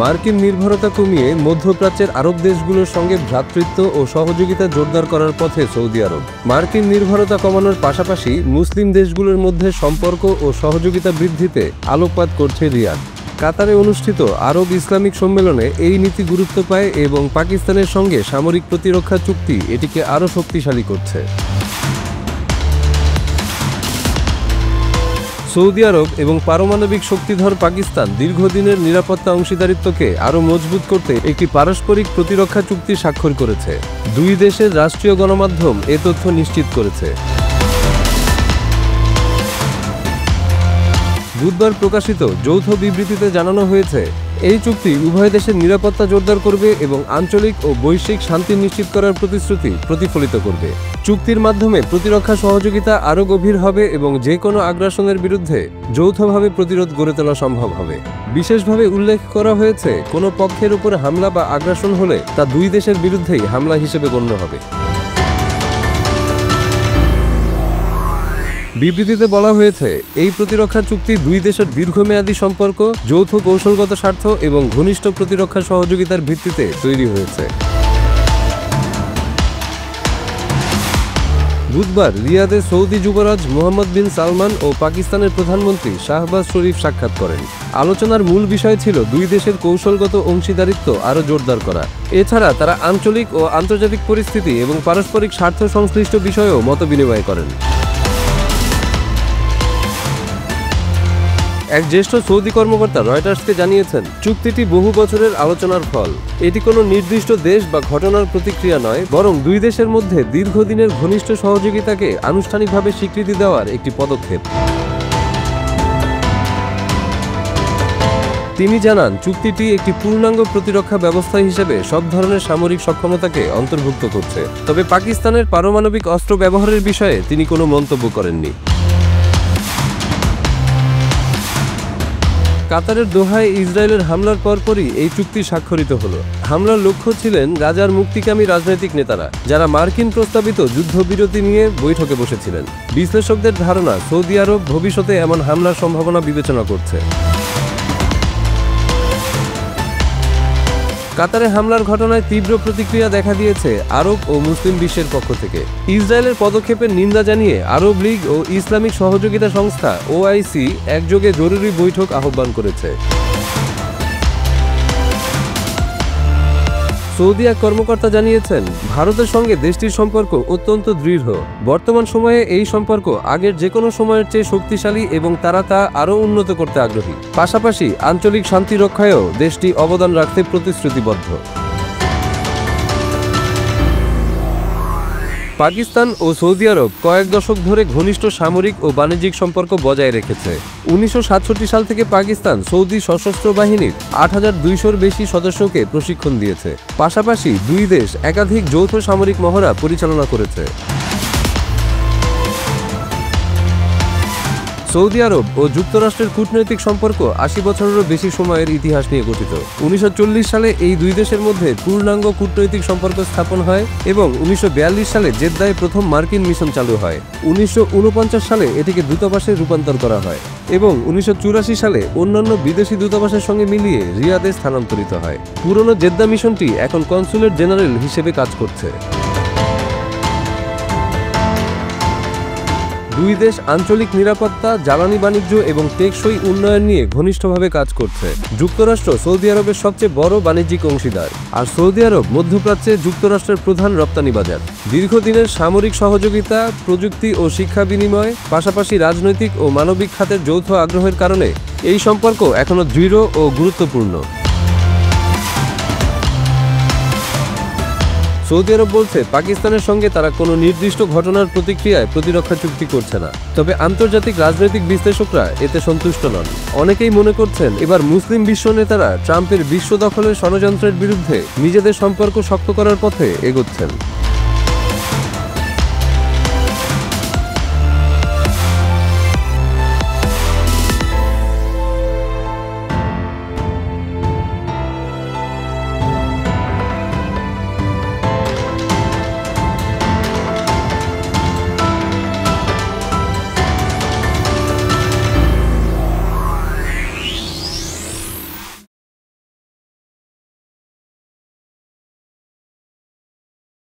মার্কিন নির্ভরতা কমিয়ে মধ্যপ্রাচ্যের আরব দেশগুলোর সঙ্গে ভ্রাতৃত্ব ও সহযোগিতা জোরদার করার পথে সৌদি আরব। মার্কিন নির্ভরতা কমানোর পাশাপাশি মুসলিম দেশগুলোর মধ্যে সম্পর্ক ও সহযোগিতা বৃদ্ধিতে আলোকপাত করছে রিয়াদ। কাতারে অনুষ্ঠিত আরব ইসলামিক সম্মেলনে এই নীতি গুরুত্ব পায় এবং পাকিস্তানের সঙ্গে সামরিক প্রতিরক্ষা চুক্তি এটিকে আরও শক্তিশালী করছে। সৌদি আরব এবং পারমাণবিক শক্তিধর পাকিস্তান দীর্ঘদিনের নিরাপত্তা অংশীদারিত্বকে আরও মজবুত করতে একটি পারস্পরিক প্রতিরক্ষা চুক্তি স্বাক্ষর করেছে। দুই দেশের রাষ্ট্রীয় গণমাধ্যম এ তথ্য নিশ্চিত করেছে। বুধবার প্রকাশিত যৌথ বিবৃতিতে জানানো হয়েছে, এই চুক্তি উভয় দেশের নিরাপত্তা জোরদার করবে এবং আঞ্চলিক ও বৈশ্বিক শান্তি নিশ্চিত করার প্রতিশ্রুতি প্রতিফলিত করবে। চুক্তির মাধ্যমে প্রতিরক্ষা সহযোগিতা আরও গভীর হবে এবং যে কোনো আগ্রাসনের বিরুদ্ধে যৌথভাবে প্রতিরোধ গড়ে তোলা সম্ভব হবে। বিশেষভাবে উল্লেখ করা হয়েছে, কোনো পক্ষের উপর হামলা বা আগ্রাসন হলে তা দুই দেশের বিরুদ্ধেই হামলা হিসেবে গণ্য হবে। বিবৃতিতে বলা হয়েছে, এই প্রতিরক্ষা চুক্তি দুই দেশের দীর্ঘমেয়াদী সম্পর্ক, যৌথ কৌশলগত স্বার্থ এবং ঘনিষ্ঠ প্রতিরক্ষা সহযোগিতার ভিত্তিতে তৈরি হয়েছে। বুধবার রিয়াদে সৌদি যুবরাজ মোহাম্মদ বিন সালমান ও পাকিস্তানের প্রধানমন্ত্রী শাহবাজ শরীফ সাক্ষাৎ করেন। আলোচনার মূল বিষয় ছিল দুই দেশের কৌশলগত অংশীদারিত্ব আরও জোরদার করা। এছাড়া তারা আঞ্চলিক ও আন্তর্জাতিক পরিস্থিতি এবং পারস্পরিক স্বার্থ সংশ্লিষ্ট বিষয়েও মতবিনিময় করেন। এক জ্যেষ্ঠ সৌদি কর্মকর্তা রয়টার্সকে জানিয়েছেন, চুক্তিটি বহু বছরের আলোচনার ফল। এটি কোনো নির্দিষ্ট দেশ বা ঘটনার প্রতিক্রিয়া নয়, বরং দুই দেশের মধ্যে দীর্ঘদিনের ঘনিষ্ঠ সহযোগিতাকে আনুষ্ঠানিকভাবে স্বীকৃতি দেওয়ার একটি পদক্ষেপ। তিনি জানান, চুক্তিটি একটি পূর্ণাঙ্গ প্রতিরক্ষা ব্যবস্থা হিসেবে সব ধরনের সামরিক সক্ষমতাকে অন্তর্ভুক্ত করছে। তবে পাকিস্তানের পারমাণবিক অস্ত্র ব্যবহারের বিষয়ে তিনি কোনো মন্তব্য করেননি। কাতারের দোহায় ইসরায়েলের হামলার পরপরই এই চুক্তি স্বাক্ষরিত হলো। হামলার লক্ষ্য ছিলেন গাজার মুক্তিকামী রাজনৈতিক নেতারা, যারা মার্কিন প্রস্তাবিত যুদ্ধবিরতি নিয়ে বৈঠকে বসেছিলেন। বিশ্লেষকদের ধারণা, সৌদি আরব ভবিষ্যতে এমন হামলার সম্ভাবনা বিবেচনা করছে। কাতারে হামলার ঘটনায় তীব্র প্রতিক্রিয়া দেখা দিয়েছে আরব ও মুসলিম বিশ্বের পক্ষ থেকে। ইসরায়েলের পদক্ষেপের নিন্দা জানিয়ে আরব লীগ ও ইসলামিক সহযোগিতা সংস্থা OIC একযোগে জরুরি বৈঠক আহ্বান করেছে। সৌদি এক কর্মকর্তা জানিয়েছেন, ভারতের সঙ্গে দেশটির সম্পর্ক অত্যন্ত দৃঢ়। বর্তমান সময়ে এই সম্পর্ক আগের যে কোনো সময়ের চেয়ে শক্তিশালী এবং তারা তা আরও উন্নত করতে আগ্রহী। পাশাপাশি আঞ্চলিক শান্তি রক্ষায়ও দেশটি অবদান রাখতে প্রতিশ্রুতিবদ্ধ। পাকিস্তান ও সৌদি আরব কয়েক দশক ধরে ঘনিষ্ঠ সামরিক ও বাণিজ্যিক সম্পর্ক বজায় রেখেছে। 1967 সাল থেকে পাকিস্তান সৌদি সশস্ত্র বাহিনীর 8200-র বেশি সদস্যকে প্রশিক্ষণ দিয়েছে। পাশাপাশি দুই দেশ একাধিক যৌথ সামরিক মহড়া পরিচালনা করেছে। সৌদি আরব ও যুক্তরাষ্ট্রের কূটনৈতিক সম্পর্ক 80 বছরেরও বেশি সময়ের ইতিহাস নিয়ে গঠিত। 1940 সালে এই দুই দেশের মধ্যে পূর্ণাঙ্গ কূটনৈতিক সম্পর্ক স্থাপন হয় এবং 1942 সালে জেদ্দায় প্রথম মার্কিন মিশন চালু হয়। 1949 সালে এটিকে দূতাবাসে রূপান্তর করা হয় এবং 1984 সালে অন্যান্য বিদেশি দূতাবাসের সঙ্গে মিলিয়ে রিয়াদে স্থানান্তরিত হয়। পুরনো জেদ্দা মিশনটি এখন কনসুলেট জেনারেল হিসেবে কাজ করছে। দুই দেশ আঞ্চলিক নিরাপত্তা, জ্বালানি বাণিজ্য এবং টেকসই উন্নয়ন নিয়ে ঘনিষ্ঠভাবে কাজ করছে। যুক্তরাষ্ট্র সৌদি আরবের সবচেয়ে বড় বাণিজ্যিক অংশীদার, আর সৌদি আরব মধ্যপ্রাচ্যে যুক্তরাষ্ট্রের প্রধান রপ্তানি বাজার। দীর্ঘদিনের সামরিক সহযোগিতা, প্রযুক্তি ও শিক্ষা বিনিময়, পাশাপাশি রাজনৈতিক ও মানবিক খাতের যৌথ আগ্রহের কারণে এই সম্পর্ক এখনও দৃঢ় ও গুরুত্বপূর্ণ। সৌদি আরব বলছে, পাকিস্তানের সঙ্গে তারা কোনো নির্দিষ্ট ঘটনার প্রতিক্রিয়ায় প্রতিরক্ষা চুক্তি করছে না। তবে আন্তর্জাতিক রাজনৈতিক বিশ্লেষকরা এতে সন্তুষ্ট নন। অনেকেই মনে করছেন, এবার মুসলিম বিশ্ব নেতারা ট্রাম্পের বিশ্ব দখলের ষড়যন্ত্রের বিরুদ্ধে নিজেদের সম্পর্ক শক্ত করার পথে এগোচ্ছেন।